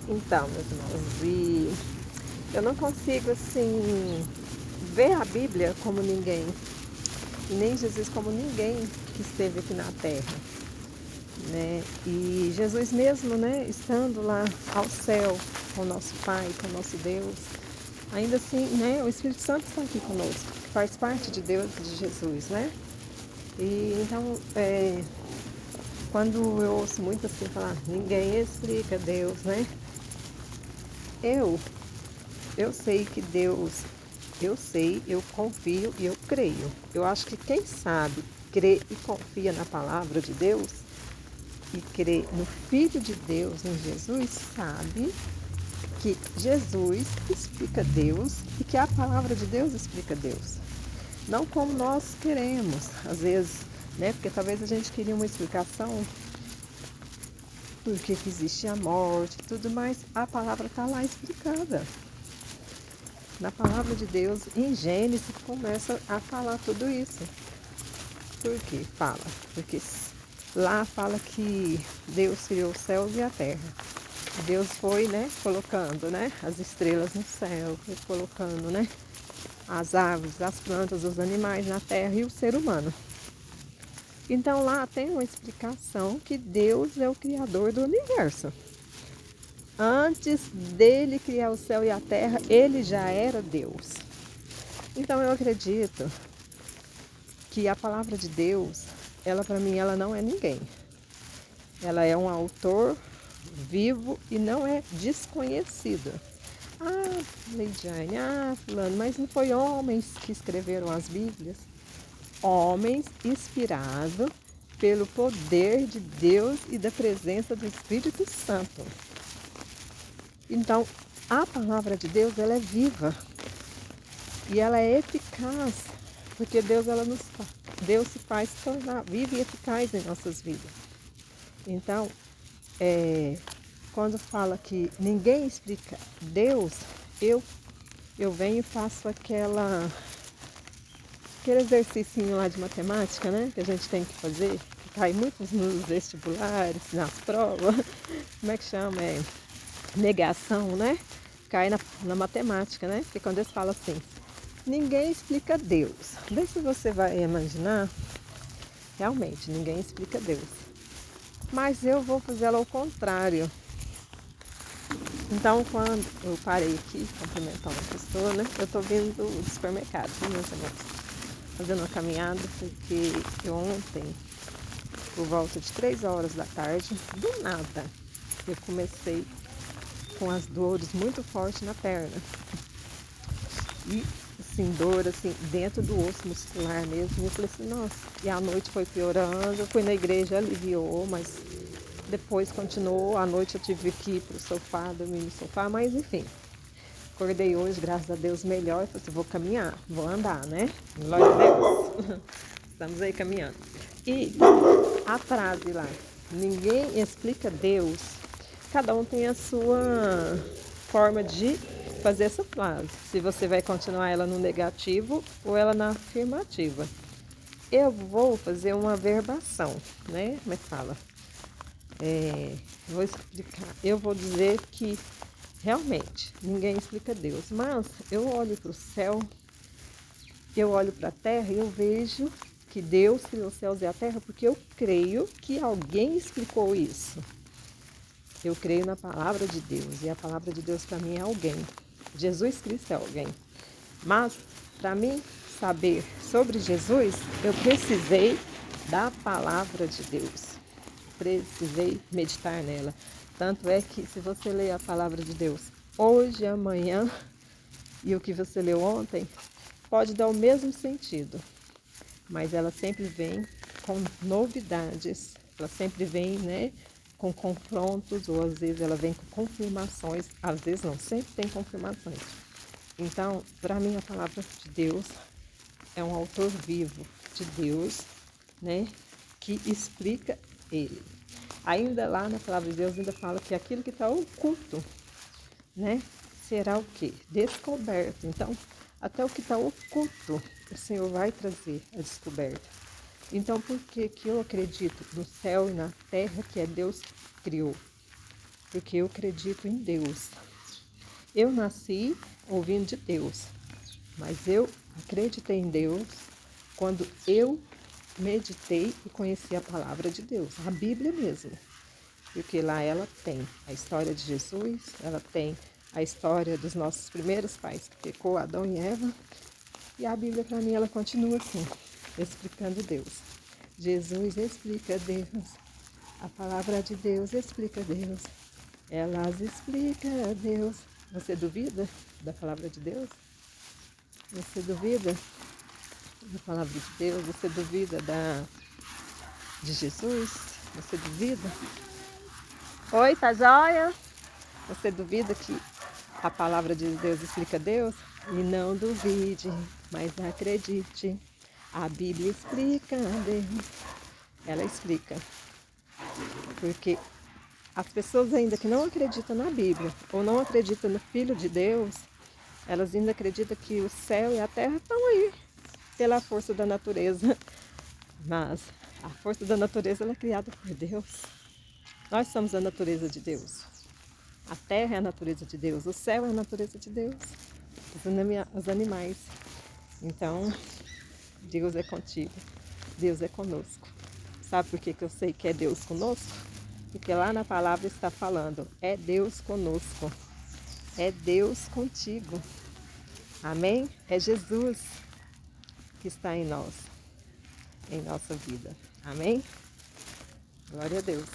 Então, meus irmãos, e eu não consigo, assim, ver a Bíblia como ninguém, e nem Jesus como ninguém que esteve aqui na Terra, né? E Jesus mesmo, né, estando lá ao céu com o nosso Pai, com o nosso Deus, ainda assim, né, o Espírito Santo está aqui conosco, que faz parte de Deus e de Jesus, né? E então, quando eu ouço muito assim falar, ninguém explica Deus, né? Eu Eu sei que Deus, eu sei, eu confio e eu creio. Eu acho que quem sabe, crê e confia na palavra de Deus e crê no Filho de Deus, em Jesus, sabe que Jesus explica Deus e que a palavra de Deus explica Deus. Não como nós queremos, às vezes, né? Porque talvez a gente queria uma explicação por que existe a morte e tudo, mas a palavra está lá explicada. Na palavra de Deus, em Gênesis, começa a falar tudo isso. Por que fala? Porque lá fala que Deus criou os céus e a terra. Deus foi, né, colocando, né, as estrelas no céu, foi colocando, né, as aves, as plantas, os animais na terra e o ser humano. Então lá tem uma explicação que Deus é o criador do universo. Antes dele criar o céu e a terra, ele já era Deus. Então eu acredito que a palavra de Deus, ela para mim, ela não é ninguém. Ela é um autor vivo e não é desconhecido. Ah, Leidiane, fulano, mas não foi homens que escreveram as Bíblias? Homens inspirados pelo poder de Deus e da presença do Espírito Santo. Então, a palavra de Deus, ela é viva e ela é eficaz, porque Deus se faz tornar vivo e eficaz em nossas vidas. Então, quando fala que ninguém explica Deus, eu, eu venho e faço aquele exercício lá de matemática, né? Que a gente tem que fazer, que cai muitos nos vestibulares, nas provas. Como é que chama? Negação, né? Cai na matemática, né? Porque quando eles falam assim, ninguém explica Deus. Vê se você vai imaginar, realmente, ninguém explica Deus. Mas eu vou fazer ela ao contrário. Então, quando eu parei aqui, cumprimentar uma pessoa, né? Eu tô vindo do supermercado, né, meus amigos? Fazendo uma caminhada, porque eu ontem, por volta de 3 horas da tarde, do nada, eu comecei com as dores muito fortes na perna. E, assim, dor, assim, dentro do osso muscular mesmo. E eu falei assim, nossa, e a noite foi piorando, eu fui na igreja, aliviou, mas depois continuou. À noite eu tive que ir pro sofá, dormir no sofá, mas enfim. Acordei hoje, graças a Deus, melhor. Falei assim, vou caminhar, vou andar, né? Glória a Deus. Estamos aí caminhando. E a frase lá, ninguém explica Deus. Cada um tem a sua forma de fazer essa frase. Se você vai continuar ela no negativo ou ela na afirmativa. Eu vou fazer uma verbação, né? Como é que fala? Vou explicar. Eu vou dizer que realmente ninguém explica Deus, mas eu olho para o céu, eu olho para a terra e eu vejo que Deus criou os céus e a terra porque eu creio que alguém explicou isso. Eu creio na palavra de Deus e a palavra de Deus para mim é alguém. Jesus Cristo é alguém. Mas para mim saber sobre Jesus, eu precisei da palavra de Deus. Precisei meditar nela. Tanto é que se você ler a palavra de Deus hoje, amanhã e o que você leu ontem, pode dar o mesmo sentido, mas ela sempre vem com novidades, ela sempre vem, né, com confrontos, ou às vezes ela vem com confirmações, às vezes não, sempre tem confirmações. Então, para mim, a palavra de Deus é um autor vivo de Deus, né, que explica ele. Ainda lá na palavra de Deus ainda fala que aquilo que está oculto, né, será o quê? Descoberto. Então, até o que está oculto, o Senhor vai trazer a descoberta. Então, por que que eu acredito no céu e na terra que é Deus que criou? porque eu acredito em Deus. Eu nasci ouvindo de Deus, mas eu acreditei em Deus quando eu meditei e conheci a palavra de Deus, a Bíblia mesmo. Porque lá ela tem a história de Jesus, ela tem a história dos nossos primeiros pais que pecou, Adão e Eva. E a Bíblia, para mim, ela continua assim, explicando Deus. Jesus explica Deus. A palavra de Deus explica Deus. Elas explicam Deus. Você duvida da palavra de Deus? Você duvida da palavra de Deus? Você duvida de Jesus? Você duvida? Oi, tá joia? Você duvida que a palavra de Deus explica Deus? E não duvide, mas acredite. A Bíblia explica Deus. Ela explica. Porque as pessoas ainda que não acreditam na Bíblia ou não acreditam no Filho de Deus, elas ainda acreditam que o céu e a terra estão aí pela força da natureza. Mas a força da natureza ela é criada por Deus. Nós somos a natureza de Deus. A terra é a natureza de Deus. O céu é a natureza de Deus. Os animais. Então, Deus é contigo. Deus é conosco. Sabe por que eu sei que é Deus conosco? Porque lá na palavra está falando, é Deus conosco. É Deus contigo. Amém? É Jesus que está em nós, em nossa vida. Amém? Glória a Deus.